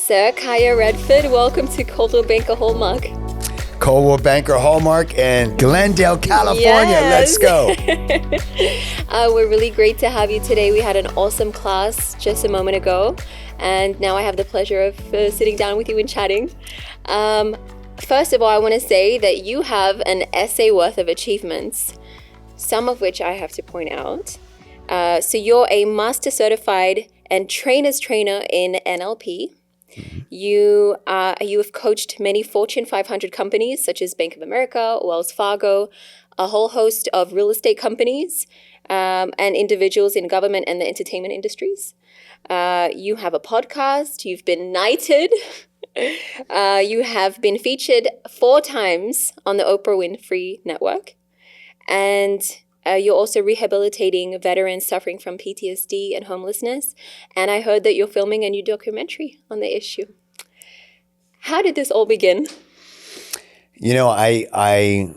Sir Kaya Redford, welcome to Coldwell Banker Hallmark. Coldwell Banker Hallmark in Glendale, California. Yes. Let's go. We're really great to have you today. We had an awesome class just a moment ago, and now I have the pleasure of sitting down with you and chatting. First of all, I want to say that you have an essay worth of achievements, some of which I have to point out. So you're a master certified and trainer's trainer in NLP. Mm-hmm. You have coached many Fortune 500 companies such as Bank of America, Wells Fargo, a whole host of real estate companies, and individuals in government and the entertainment industries. You have a podcast. You've been knighted. You have been featured 4 times on the Oprah Winfrey Network. And you're also rehabilitating veterans suffering from PTSD and homelessness. And I heard that you're filming a new documentary on the issue. How did this all begin? You know, I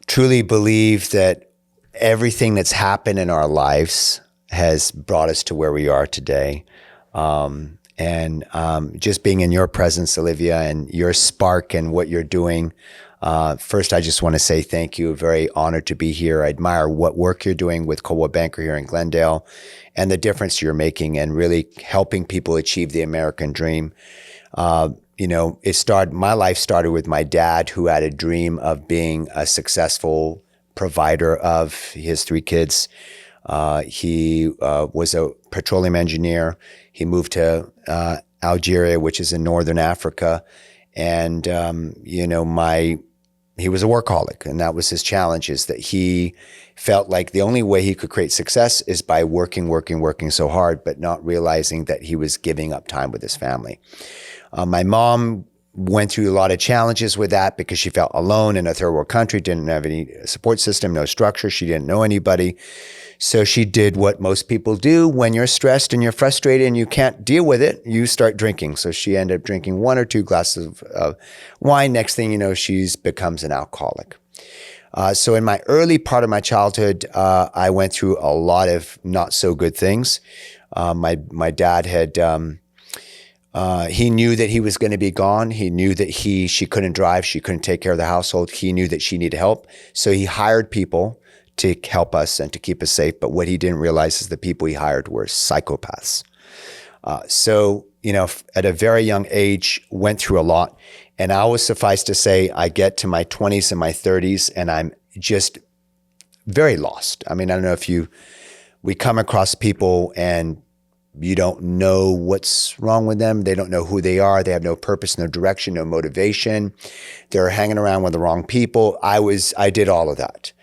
truly believe that everything that's happened in our lives has brought us to where we are today. Just being in your presence, Olivia, and your spark and what you're doing. First, I just want to say thank you. Very honored to be here. I admire what work you're doing with Coldwell Banker here in Glendale and the difference you're making and really helping people achieve the American dream. My life started with my dad, who had a dream of being a successful provider of his 3 kids. He was a petroleum engineer. He moved to Algeria, which is in northern Africa. And, he was a workaholic, and that was his challenge, is that he felt like the only way he could create success is by working so hard, but not realizing that he was giving up time with his family. My mom went through a lot of challenges with that because she felt alone in a third world country, didn't have any support system, no structure. She didn't know anybody. So she did what most people do when you're stressed and you're frustrated and you can't deal with it, you start drinking. So she ended up drinking 1 or 2 glasses of wine. Next thing you know, she becomes an alcoholic. So in my early part of my childhood, I went through a lot of not so good things. My dad had, he knew that he was going to be gone. He knew that she couldn't drive. She couldn't take care of the household. He knew that she needed help. So he hired people to help us and to keep us safe. But what he didn't realize is the people he hired were psychopaths. At a very young age, went through a lot. And I always suffice to say, I get to my 20s and my 30s, and I'm just very lost. I mean, I don't know we come across people and you don't know what's wrong with them. They don't know who they are. They have no purpose, no direction, no motivation. They're hanging around with the wrong people. I did all of that.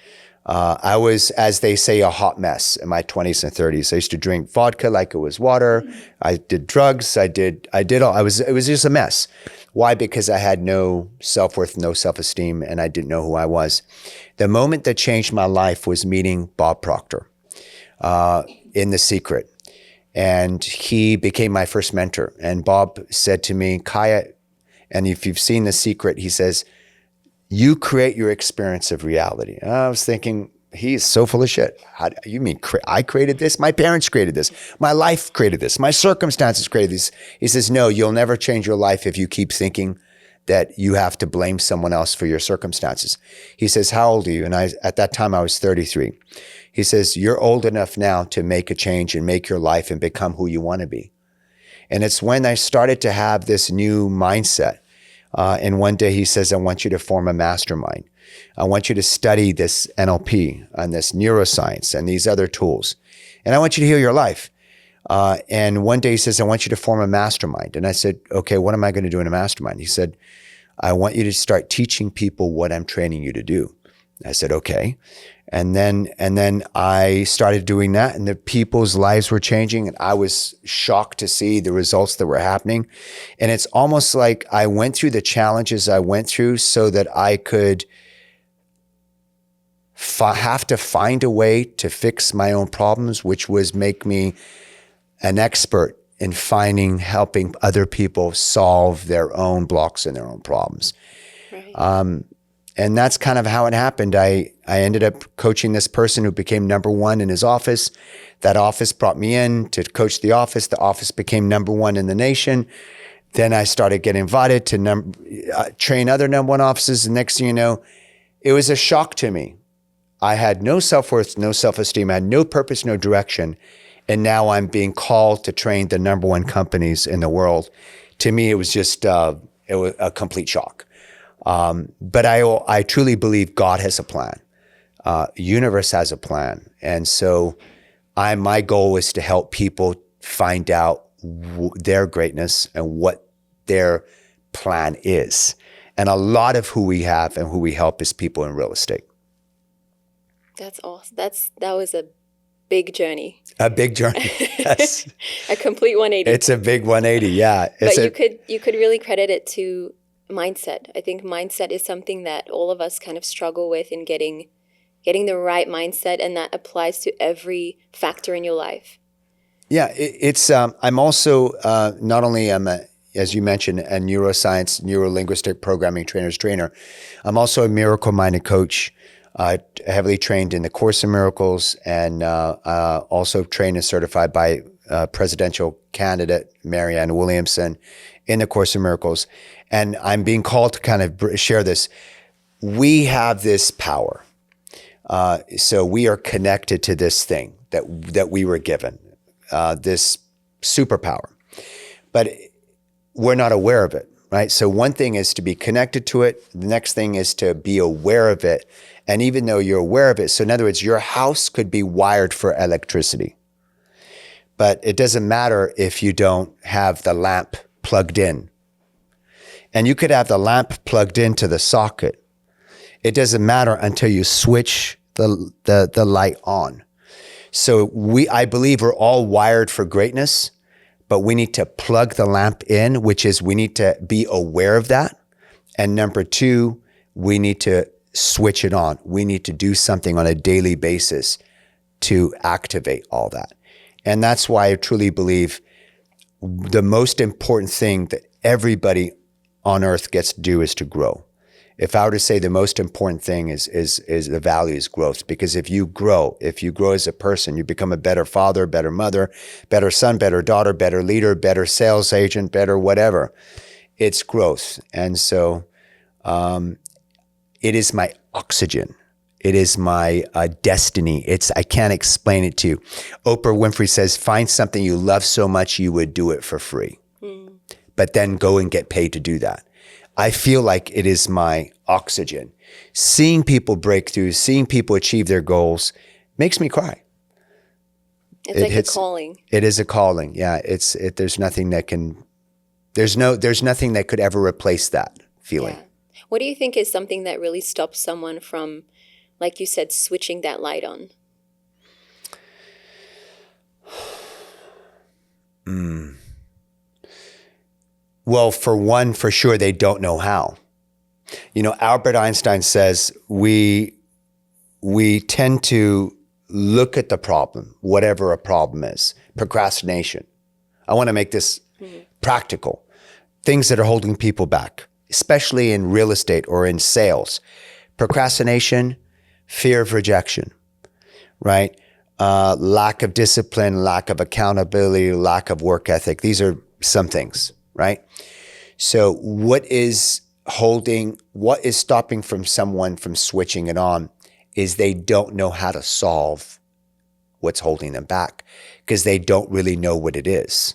I was, as they say, a hot mess in my 20s and 30s. I used to drink vodka like it was water. I did drugs. It was just a mess. Why? Because I had no self-worth, no self-esteem, and I didn't know who I was. The moment that changed my life was meeting Bob Proctor in The Secret. And he became my first mentor. And Bob said to me, Kaya, and if you've seen The Secret, he says, you create your experience of reality. And I was thinking, he is so full of shit. How do you mean I created this? My parents created this. My life created this. My circumstances created this. He says, no, you'll never change your life if you keep thinking that you have to blame someone else for your circumstances. He says, how old are you? And at that time I was 33. He says, you're old enough now to make a change and make your life and become who you want to be. And it's when I started to have this new mindset. And one day he says, I want you to form a mastermind. I want you to study this NLP and this neuroscience and these other tools. And I want you to heal your life. And one day he says, I want you to form a mastermind. And I said, okay, what am I going to do in a mastermind? He said, I want you to start teaching people what I'm training you to do. I said, okay. And then I started doing that, and the people's lives were changing, and I was shocked to see the results that were happening. And it's almost like I went through the challenges I went through so that I could have to find a way to fix my own problems, which was make me an expert in helping other people solve their own blocks and their own problems. Right. And that's kind of how it happened. I ended up coaching this person who became number 1 in his office. That office brought me in to coach the office. The office became number 1 in the nation. Then I started getting invited to train other number one officers. And next thing you know, it was a shock to me. I had no self-worth, no self-esteem. I had no purpose, no direction. And now I'm being called to train the number one companies in the world. To me, it was just it was a complete shock. But I truly believe God has a plan. Universe has a plan. And so my goal is to help people find out their greatness and what their plan is. And a lot of who we have and who we help is people in real estate. That's awesome. That was a big journey. A big journey, yes. A complete 180. It's a big 180, yeah. But you could really credit it to mindset. I think mindset is something that all of us kind of struggle with in getting the right mindset, and that applies to every factor in your life. Yeah, I'm also, not only as you mentioned, a neuroscience, neuro-linguistic programming trainer. I'm also a miracle-minded coach, heavily trained in the Course in Miracles, and also trained and certified by presidential candidate Marianne Williamson in the Course in Miracles. And I'm being called to kind of share this. We have this power. So we are connected to this thing that we were given, this superpower. But we're not aware of it, right? So one thing is to be connected to it. The next thing is to be aware of it. And even though you're aware of it, so in other words, your house could be wired for electricity, but it doesn't matter if you don't have the lamp plugged in. And you could have the lamp plugged into the socket. It doesn't matter until you switch the light on. So I believe we're all wired for greatness, but we need to plug the lamp in, which is we need to be aware of that. And number two, we need to switch it on. We need to do something on a daily basis to activate all that. And that's why I truly believe the most important thing that everybody on earth gets to do is to grow. If I were to say the most important thing is the value is growth, because if you grow as a person, you become a better father, better mother, better son, better daughter, better leader, better sales agent, better whatever. It's growth. And so it is my oxygen. It is my destiny. I can't explain it to you. Oprah Winfrey says, find something you love so much you would do it for free, but then go and get paid to do that. I feel like it is my oxygen. Seeing people break through, seeing people achieve their goals makes me cry. It's like a calling. It is a calling. Yeah. There's nothing that could ever replace that feeling. Yeah. What do you think is something that really stops someone from, like you said, switching that light on? Well, for sure, they don't know how. Albert Einstein says we tend to look at the problem, whatever a problem is. Procrastination. I want to make this practical. Things that are holding people back, especially in real estate or in sales. Procrastination, fear of rejection, right? Lack of discipline, lack of accountability, lack of work ethic. These are some things. Right? So what is stopping someone from switching it on is they don't know how to solve what's holding them back, because they don't really know what it is.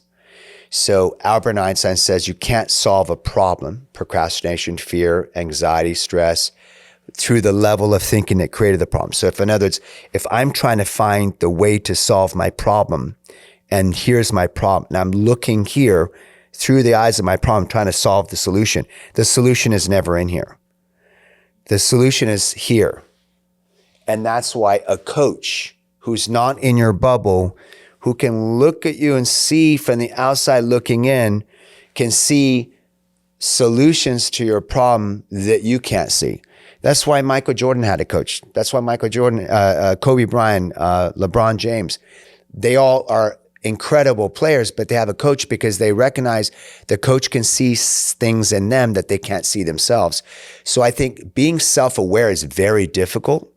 So Albert Einstein says you can't solve a problem, procrastination, fear, anxiety, stress, through the level of thinking that created the problem. So in other words, if I'm trying to find the way to solve my problem, and here's my problem, and I'm looking here through the eyes of my problem, trying to solve the solution is never in here. The solution is here. And that's why a coach who's not in your bubble, who can look at you and see from the outside looking in, can see solutions to your problem that you can't see. That's why Michael Jordan had a coach. That's why Michael Jordan, Kobe Bryant, LeBron James, they all are incredible players, but they have a coach because they recognize the coach can see things in them that they can't see themselves. So I think being self-aware is very difficult.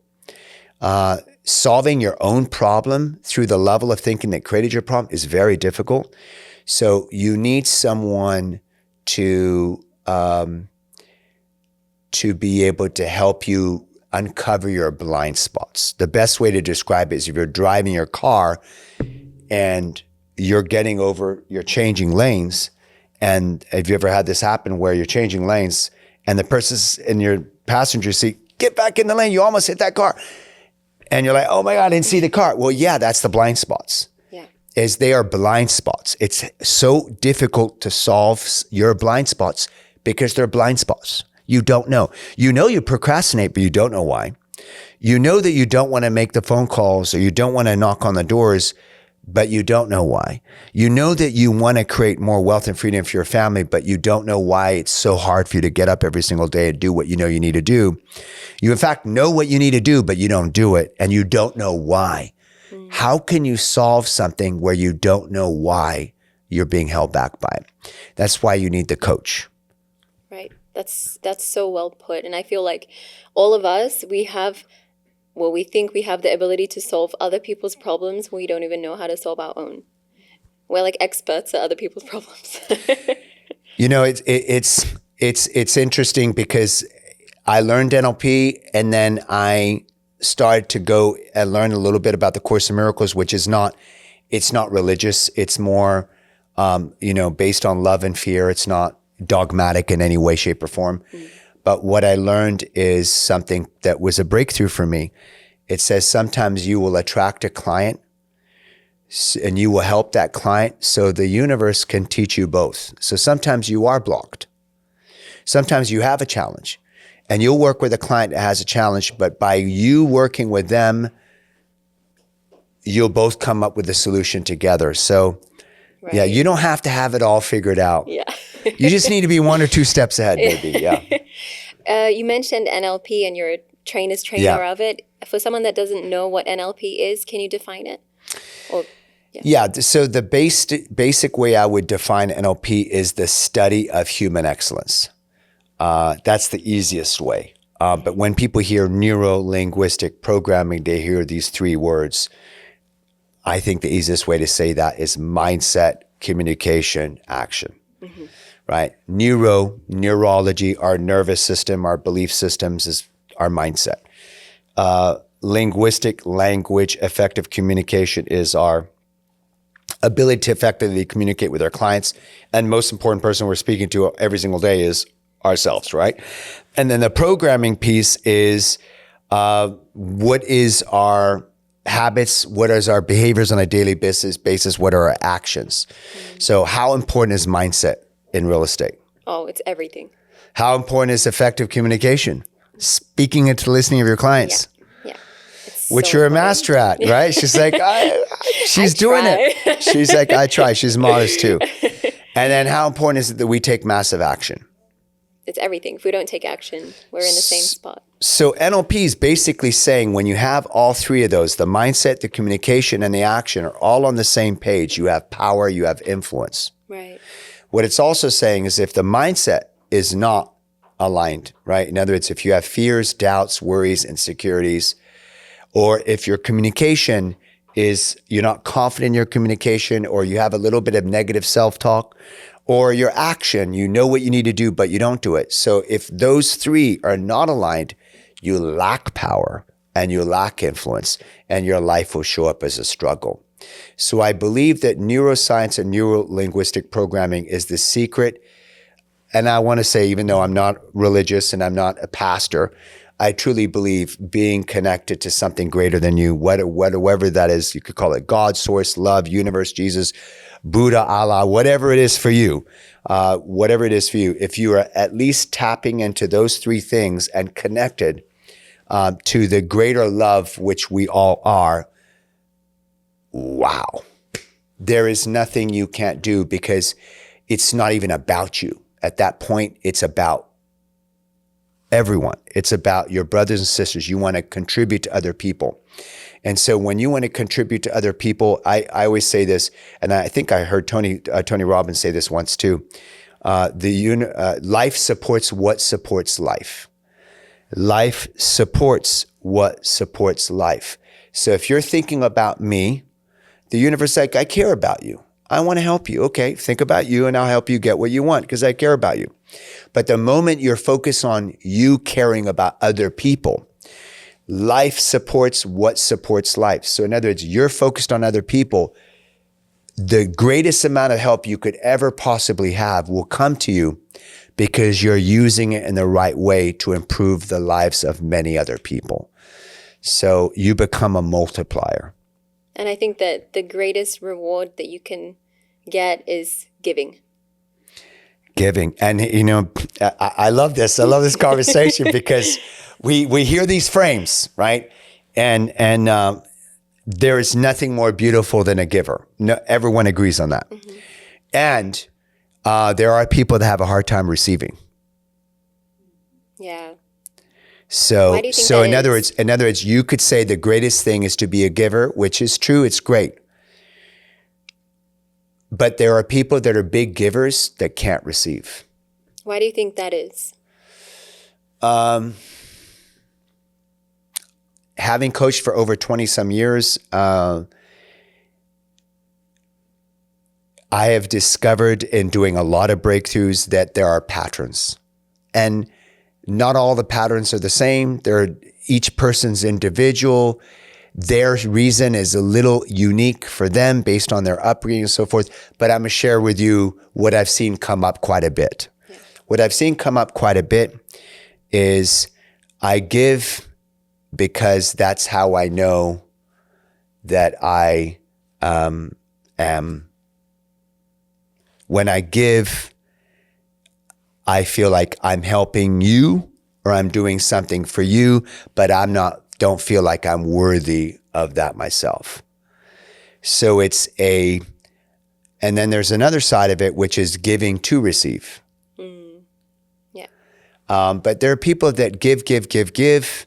Solving your own problem through the level of thinking that created your problem is very difficult. So you need someone to be able to help you uncover your blind spots. The best way to describe it is if you're driving your car and you're changing lanes. And have you ever had this happen where you're changing lanes and the person's in your passenger seat, get back in the lane, you almost hit that car. And you're like, oh my God, I didn't see the car. Well, yeah, that's the blind spots. Yeah. Is they are blind spots. It's so difficult to solve your blind spots because they're blind spots. You don't know. You know you procrastinate, but you don't know why. You know that you don't want to make the phone calls or you don't want to knock on the doors, but you don't know why. You know that you want to create more wealth and freedom for your family, but you don't know why it's so hard for you to get up every single day and do what you know you need to do. You, in fact, know what you need to do, but you don't do it, and you don't know why. How can you solve something where you don't know why you're being held back by it? That's why you need the coach. Right. That's so well put. And I feel like all of us, we think we have the ability to solve other people's problems when we don't even know how to solve our own. We're like experts at other people's problems. You know, it's interesting because I learned NLP and then I started to go and learn a little bit about the Course in Miracles, which is it's not religious. It's more, based on love and fear. It's not dogmatic in any way, shape, or form. But what I learned is something that was a breakthrough for me. It says sometimes you will attract a client and you will help that client so the universe can teach you both. So sometimes you are blocked. Sometimes you have a challenge and you'll work with a client that has a challenge, but by you working with them, you'll both come up with a solution together. So right. Yeah, you don't have to have it all figured out. Yeah. You just need to be 1 or 2 steps ahead, baby. Yeah. You mentioned NLP and you're a trainer's trainer of it. For someone that doesn't know what NLP is, can you define it? So the basic way I would define NLP is the study of human excellence. That's the easiest way. But when people hear Neuro-Linguistic Programming, they hear these 3 words. I think the easiest way to say that is mindset, communication, action. Mm-hmm. Right? Neurology, our nervous system, our belief systems is our mindset. Linguistic, language, effective communication is our ability to effectively communicate with our clients. And most important person we're speaking to every single day is ourselves, right? And then the programming piece is what is our habits, what is our behaviors on a daily basis, what are our actions? Mm-hmm. So how important is mindset in real estate? Oh, it's everything. How important is effective communication? Speaking into the listening of your clients. Yeah. Which you're a master at, right? She's like, she's doing it. She's like, I try. She's modest too. And then how important is it that we take massive action? It's everything. If we don't take action, we're in the same spot. So NLP is basically saying when you have all 3 of those, the mindset, the communication, and the action are all on the same page, you have power, you have influence. Right. What it's also saying is if the mindset is not aligned, right? In other words, if you have fears, doubts, worries, insecurities, or if your communication is, you're not confident in your communication, or you have a little bit of negative self-talk, or your action, you know what you need to do, but you don't do it. So if those 3 are not aligned, you lack power and you lack influence, and your life will show up as a struggle. So I believe that neuroscience and neuro-linguistic programming is the secret. And I want to say, even though I'm not religious and I'm not a pastor, I truly believe being connected to something greater than you, whatever that is, you could call it God, source, love, universe, Jesus, Buddha, Allah, whatever it is for you, if you are at least tapping into those 3 things and connected to the greater love, which we all are, wow, there is nothing you can't do, because it's not even about you. At that point, it's about everyone. It's about your brothers and sisters. You want to contribute to other people. And so when you want to contribute to other people, I always say this, and I think I heard Tony Robbins say this once too. Life supports what supports life. Life supports what supports life. So if you're thinking about me, the universe is like, I care about you. I want to help you. Okay, think about you and I'll help you get what you want because I care about you. But the moment you're focused on you caring about other people, life supports what supports life. So in other words, you're focused on other people. The greatest amount of help you could ever possibly have will come to you because you're using it in the right way to improve the lives of many other people. So you become a multiplier. And I think that the greatest reward that you can get is giving. Giving. And, you know, I love this. I love this conversation because we hear these frames, right? And there is nothing more beautiful than a giver. No, everyone agrees on that. Mm-hmm. And there are people that have a hard time receiving. Yeah. So in other words, you could say the greatest thing is to be a giver, which is true. It's great. But there are people that are big givers that can't receive. Why do you think that is? Having coached for over 20 some years, I have discovered in doing a lot of breakthroughs that there are patterns. And not all the patterns are the same. Each person's individual. Their reason is a little unique for them based on their upbringing and so forth. But I'm going to share with you what I've seen come up quite a bit. Yeah. What I've seen come up quite a bit is I give because that's how I know that I am. When I give, I feel like I'm helping you or I'm doing something for you, but don't feel like I'm worthy of that myself. So and then there's another side of it, which is giving to receive. Yeah. But there are people that give,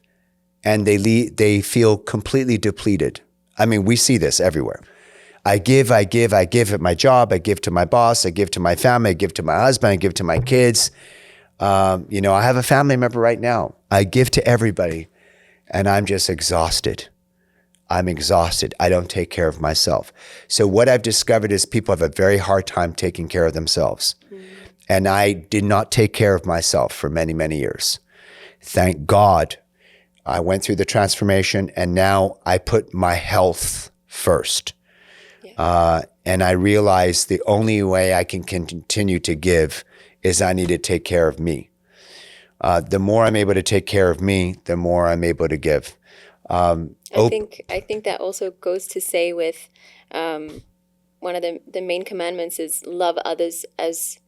and they feel completely depleted. I mean, we see this everywhere. I give at my job, I give to my boss, I give to my family, I give to my husband, I give to my kids. I have a family member right now. I give to everybody and I'm just exhausted. I'm exhausted. I don't take care of myself. So what I've discovered is people have a very hard time taking care of themselves. And I did not take care of myself for many, many years. Thank God I went through the transformation and now I put my health first. And I realized the only way I can continue to give is I need to take care of me. The more I'm able to take care of me, the more I'm able to give. I think that also goes to say with one of the main commandments is love others as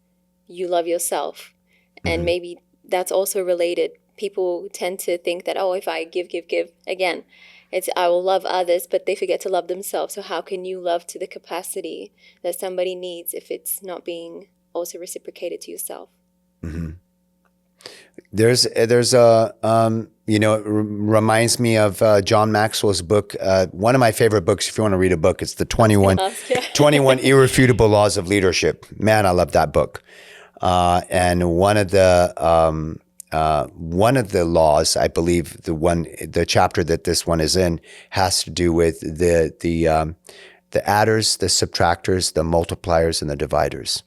you love yourself. And maybe that's also related. People tend to think that, if I give, again, it's I will love others, but they forget to love themselves. So how can you love to the capacity that somebody needs if it's not being also reciprocated to yourself? Mm-hmm. There's a it reminds me of John Maxwell's book. One of my favorite books, if you want to read a book, it's the 21 Irrefutable Laws of Leadership. Man, I love that book. And one of the laws, I believe the chapter that this one is in has to do with the adders, the subtractors, the multipliers, and the dividers.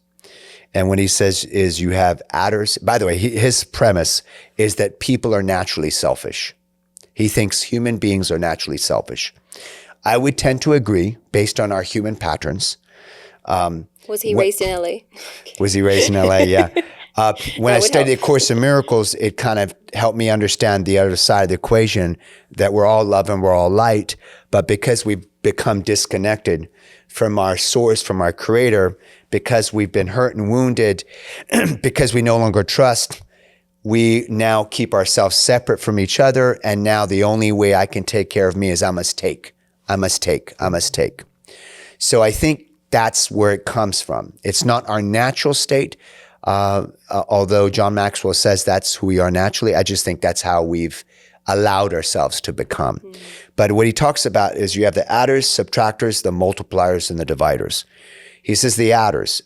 And when he says is you have adders, by the way, his premise is that people are naturally selfish. He thinks human beings are naturally selfish. I would tend to agree based on our human patterns. Was he raised in LA? Was he raised in LA? Yeah. When I studied A Course in Miracles, it kind of helped me understand the other side of the equation, that we're all love and we're all light. But because we've become disconnected from our source, from our creator, because we've been hurt and wounded, because we no longer trust, we now keep ourselves separate from each other. And now the only way I can take care of me is I must take. So I think that's where it comes from. It's not our natural state. Although John Maxwell says that's who we are naturally, I just think that's how we've allowed ourselves to become. But what he talks about is you have the adders, subtractors, the multipliers, and the dividers. He says the adders,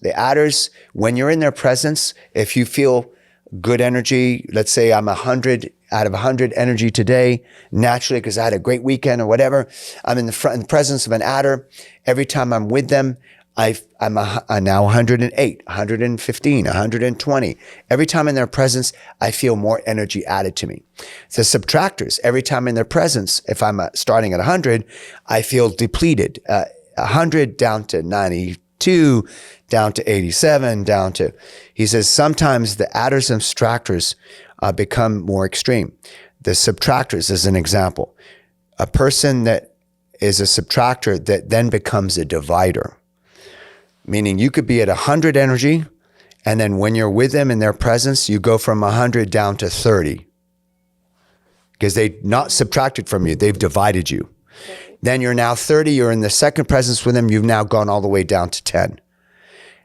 when you're in their presence, if you feel good energy, let's say I'm 100 out of 100 energy today, naturally, because I had a great weekend or whatever, I'm in the presence of an adder. Every time I'm with them, I'm now 108, 115, 120. Every time in their presence, I feel more energy added to me. The subtractors, every time in their presence, if I'm starting at 100, I feel depleted. 100 down to 92, down to 87, down to, he says, sometimes the adders and subtractors become more extreme. The subtractors is an example. A person that is a subtractor that then becomes a divider. Meaning you could be at 100 energy, and then when you're with them in their presence, you go from 100 down to 30. Because they've not subtracted from you, they've divided you. Right. Then you're now 30, you're in the second presence with them, you've now gone all the way down to 10.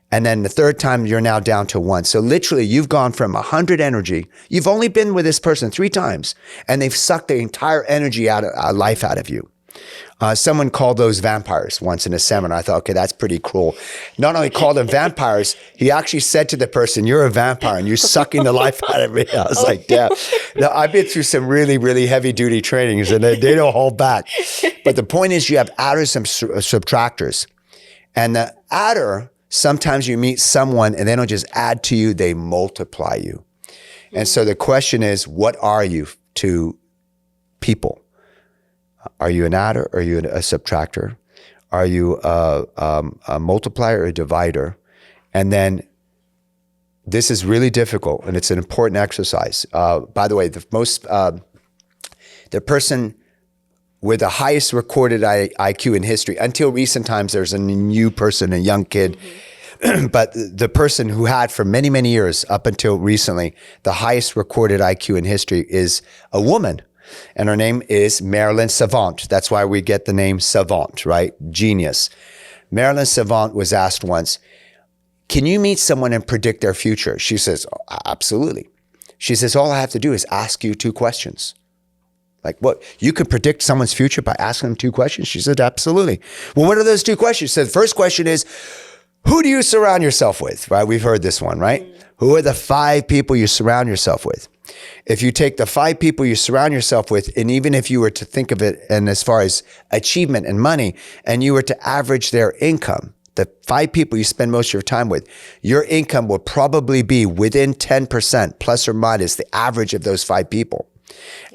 And then the third time, you're now down to 1. So literally, you've gone from 100 energy. You've only been with this person 3 times, and they've sucked the entire energy out of life out of you. Someone called those vampires once in a seminar. I thought, okay, that's pretty cruel. Not only called them vampires, he actually said to the person, you're a vampire and you're sucking the life out of me. I was like, yeah. Now, I've been through some really, really heavy duty trainings and they don't hold back. But the point is you have adders and subtractors. And the adder, sometimes you meet someone and they don't just add to you, they multiply you. And so the question is, what are you to people? Are you an adder? Are you a subtractor? Are you a multiplier or a divider? And then this is really difficult, and it's an important exercise. By the way, the person with the highest recorded IQ in history, until recent times, there's a new person, a young kid, but the person who had for many, many years, up until recently, the highest recorded IQ in history is a woman. And her name is Marilyn Savant. That's why we get the name Savant, right? Genius. Marilyn Savant was asked once, can you meet someone and predict their future? She says, absolutely. She says, all I have to do is ask you 2 questions. Like, what? You can predict someone's future by asking them 2 questions? She said, absolutely. Well, what are those 2 questions? She said, the first question is, who do you surround yourself with? Right? We've heard this one, right? Who are the 5 people you surround yourself with? If you take the 5 people you surround yourself with, and even if you were to think of it and as far as achievement and money, and you were to average their income, the 5 people you spend most of your time with, your income will probably be within 10% plus or minus the average of those 5 people.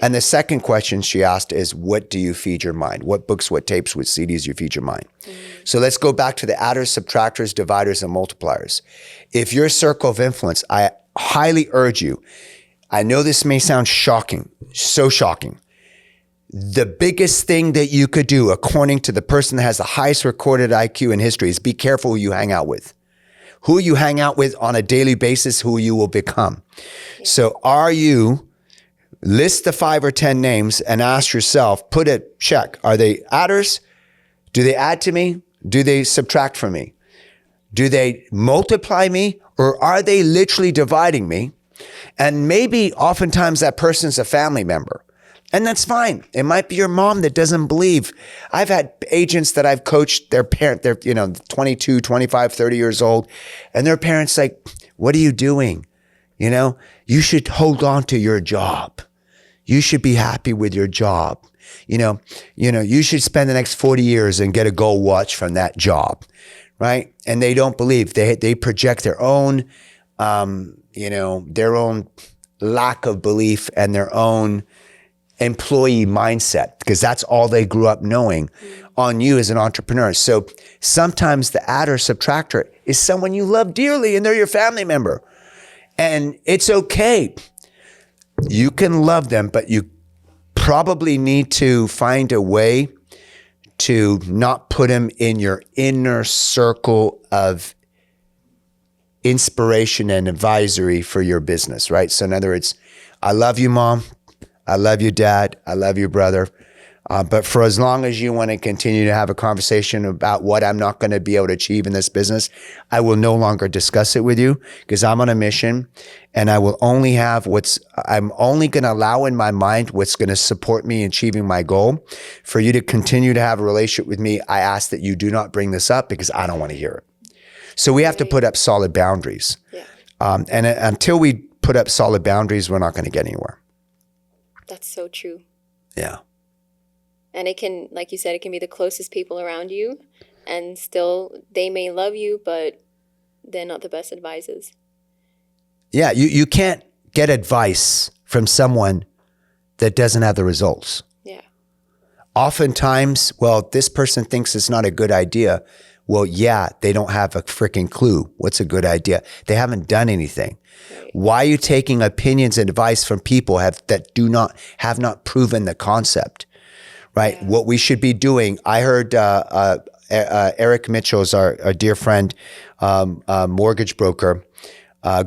And the second question she asked is, what do you feed your mind? What books, what tapes, what CDs you feed your mind? So let's go back to the adders, subtractors, dividers, and multipliers. If your circle of influence, I highly urge you, I know this may sound shocking, so shocking. The biggest thing that you could do, according to the person that has the highest recorded IQ in history, is be careful who you hang out with. Who you hang out with on a daily basis, who you will become. Yeah. So are you, list the 5 or 10 names and ask yourself, put a check. Are they adders? Do they add to me? Do they subtract from me? Do they multiply me? Or are they literally dividing me? And maybe oftentimes that person's a family member. And that's fine. It might be your mom that doesn't believe. I've had agents that I've coached, they're 22, 25, 30 years old. And their parents like, what are you doing? You should hold on to your job. You should be happy with your job. You should spend the next 40 years and get a gold watch from that job. Right? And they don't believe. They project their own, their own lack of belief and their own employee mindset, because that's all they grew up knowing on you as an entrepreneur. So sometimes the adder subtractor is someone you love dearly and they're your family member. And it's okay. You can love them, but you probably need to find a way to not put them in your inner circle of inspiration and advisory for your business, right? So in other words, I love you, Mom. I love you, Dad. I love you, brother. But for as long as you want to continue to have a conversation about what I'm not going to be able to achieve in this business, I will no longer discuss it with you, because I'm on a mission and I will only have I'm only going to allow in my mind what's going to support me in achieving my goal. For you to continue to have a relationship with me, I ask that you do not bring this up, because I don't want to hear it. So we have to put up solid boundaries. Yeah. And until we put up solid boundaries, we're not going to get anywhere. That's so true. Yeah. And it can, like you said, it can be the closest people around you. and still they may love you, but they're not the best advisors. Yeah, you can't get advice from someone that doesn't have the results. Yeah. Oftentimes, well, this person thinks it's not a good idea. Well, yeah, they don't have a freaking clue what's a good idea. They haven't done anything. Right. Why are you taking opinions and advice from people that have not proven the concept, right? Yeah. What we should be doing. I heard Eric Mitchell's our dear friend, mortgage broker,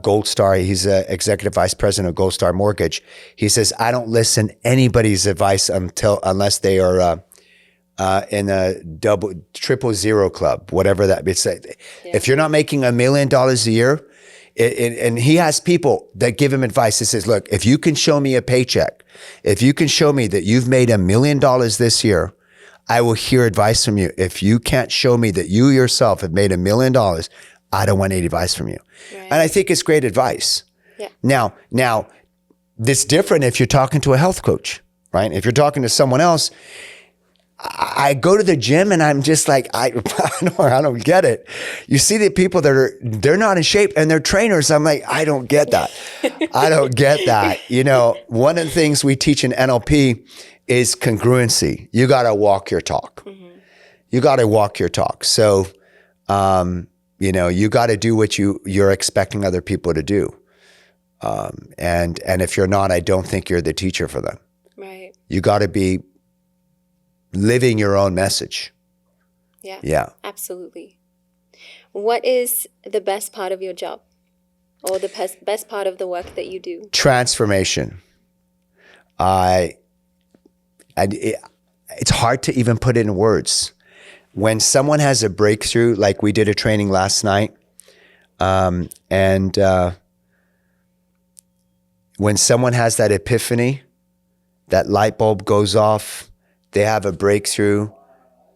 Gold Star. He's an executive vice president of Gold Star Mortgage. He says, I don't listen anybody's advice unless they are in a 000 club, whatever that means. If you're not making $1 million a year, and he has people that give him advice. He says, look, if you can show me a paycheck, if you can show me that you've made $1 million this year, I will hear advice from you. If you can't show me that you yourself have made $1 million, I don't want any advice from you. Right. And I think it's great advice. Yeah. Now, it's different if you're talking to a health coach, right? If you're talking to someone else, I go to the gym and I'm just like, I don't get it. You see the people they're not in shape and they're trainers. I'm like, I don't get that. I don't get that. You know, one of the things we teach in NLP is congruency. You got to walk your talk. Mm-hmm. You got to walk your talk. So, you know, you got to do what you're expecting other people to do. And if you're not, I don't think you're the teacher for them. Right. You got to be living your own message. Yeah. Yeah. Absolutely. What is the best part of your job, or the best part of the work that you do? Transformation. It's hard to even put it in words. When someone has a breakthrough, like we did a training last night, and when someone has that epiphany, that light bulb goes off, they have a breakthrough,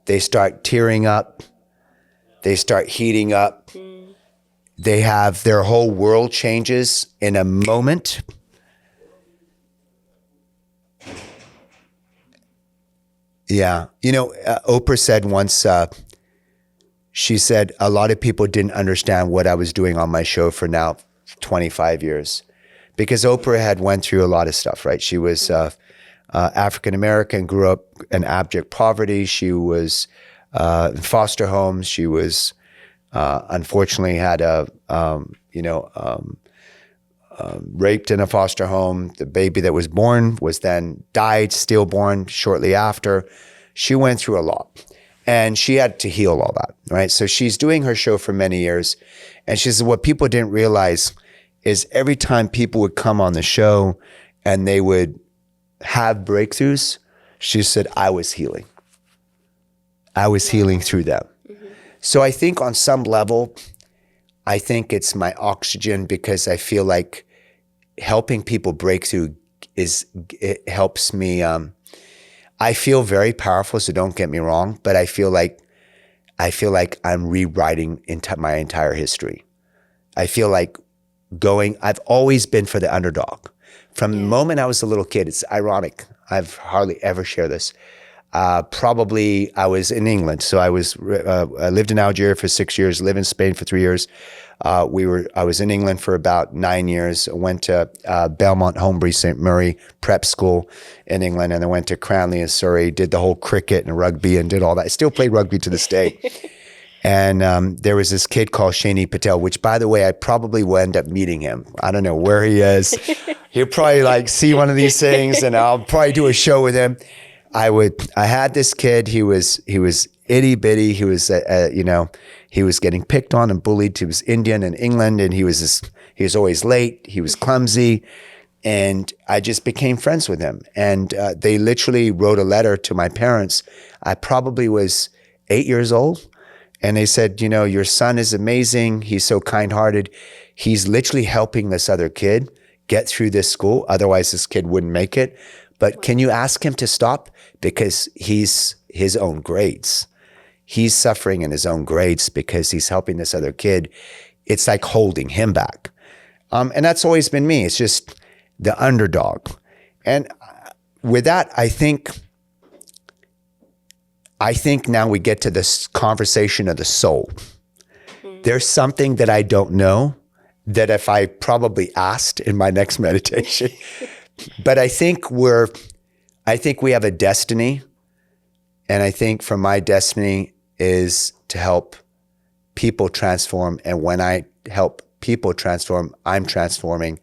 they start tearing up, they start heating up, they have their whole world changes in a moment. Yeah. You know, Oprah said once, she said, a lot of people didn't understand what I was doing on my show for now 25 years. Because Oprah had went through a lot of stuff, right? She was African-American, grew up in abject poverty. She was in foster homes. She was, unfortunately, had raped in a foster home. The baby that was born was then died, stillborn, shortly after. She went through a lot. And she had to heal all that, right? So she's doing her show for many years. And she said what people didn't realize is every time people would come on the show and they would have breakthroughs, she said, I was healing. I was healing through them. Mm-hmm. So I think on some level, I think it's my oxygen, because I feel like helping people break through it helps me. I feel very powerful, so don't get me wrong, but I feel like I'm rewriting my entire history. I feel like I've always been for the underdog. From the moment I was a little kid, it's ironic. I've hardly ever shared this. Probably I was in England. So I lived in Algeria for 6 years, lived in Spain for 3 years. I was in England for about 9 years. Went to Belmont, Holmbury, St. Murray prep school in England, and then went to Cranley in Surrey, did the whole cricket and rugby and did all that. I still play rugby to this day. And there was this kid called Shani Patel, which, by the way, I probably will end up meeting him. I don't know where he is. He'll probably see one of these things, and I'll probably do a show with him. I had this kid. He was itty bitty. He was he was getting picked on and bullied. He was Indian in England, and he was always late. He was clumsy, and I just became friends with him. And they literally wrote a letter to my parents. I probably was 8 years old. And they said, your son is amazing. He's so kind-hearted. He's literally helping this other kid get through this school. Otherwise, this kid wouldn't make it. But can you ask him to stop? Because he's his own grades. He's suffering in his own grades because he's helping this other kid. It's like holding him back. And that's always been me. It's just the underdog. And with that, I think I think now we get to this conversation of the soul. There's something that I don't know that if I probably asked in my next meditation, but I think we have a destiny. And I think for my destiny is to help people transform. And when I help people transform, I'm transforming,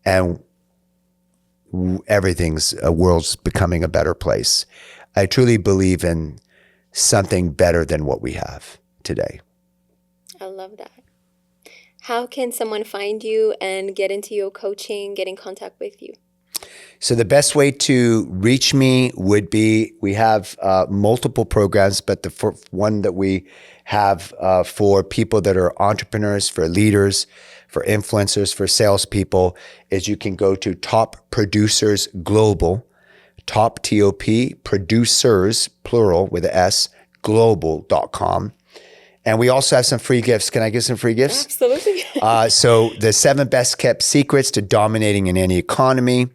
and world's becoming a better place. I truly believe in something better than what we have today. I love that. How can someone find you and get into your coaching, get in contact with you? So the best way to reach me would be, we have multiple programs, but the one that we have for people that are entrepreneurs, for leaders, for influencers, for salespeople, is you can go to Top Producers Global, Top T-O-P, Producers, plural with an S, global.com. And we also have some free gifts. Can I give some free gifts? Absolutely. So the 7 best kept secrets to dominating in any economy,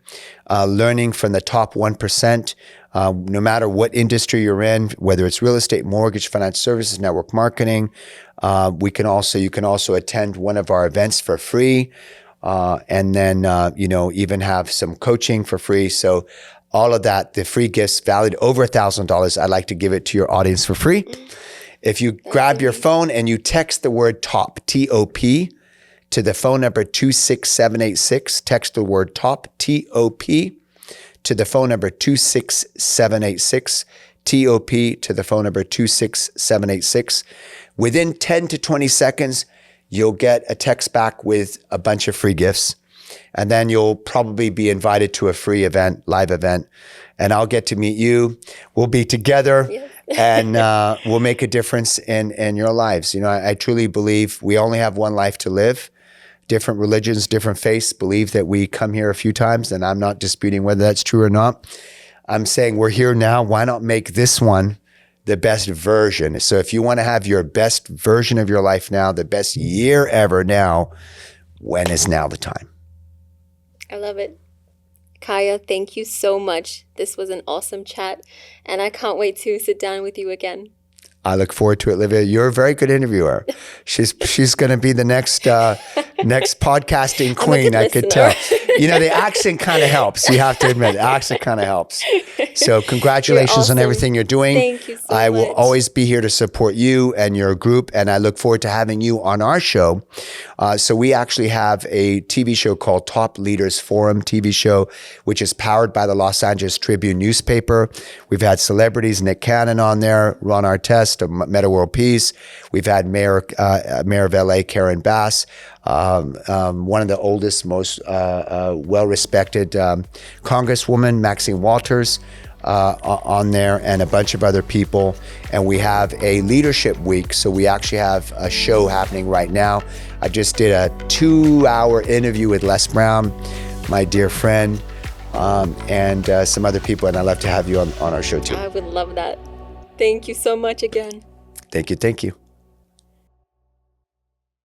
learning from the top 1%, no matter what industry you're in, whether it's real estate, mortgage, financial services, network marketing. You can also attend one of our events for free. And then, even have some coaching for free. So all of that, the free gifts valued over $1,000. I'd like to give it to your audience for free. If you grab your phone and you text the word TOP, T-O-P, to the phone number 26786, text the word TOP, T-O-P, to the phone number 26786, T-O-P, to the phone number 26786. Within 10 to 20 seconds, you'll get a text back with a bunch of free gifts. And then you'll probably be invited to a free event, live event, and I'll get to meet you. We'll be together. Yes. And we'll make a difference in your lives. I truly believe we only have one life to live. Different religions, different faiths believe that we come here a few times, and I'm not disputing whether that's true or not. I'm saying we're here now. Why not make this one the best version? So if you want to have your best version of your life now, the best year ever now, when is now the time? I love it. Kaya, thank you so much. This was an awesome chat, and I can't wait to sit down with you again. I look forward to it, Livia. You're a very good interviewer. She's going to be the next podcasting queen. I could tell. The accent kind of helps. You have to admit, the accent kind of helps. So congratulations awesome. on everything you're doing. Thank you so much. I will always be here to support you and your group, and I look forward to having you on our show. So we actually have a TV show called Top Leaders Forum TV show, which is powered by the Los Angeles Tribune newspaper. We've had celebrities, Nick Cannon on there, Ron Artest of Meta World Peace. We've had Mayor of LA, Karen Bass, one of the oldest, most well-respected Congresswoman, Maxine Walters, on there, and a bunch of other people. And we have a leadership week. So we actually have a show happening right now. I just did a 2-hour interview with Les Brown, my dear friend, and some other people. And I'd love to have you on our show too. I would love that. Thank you so much again. Thank you.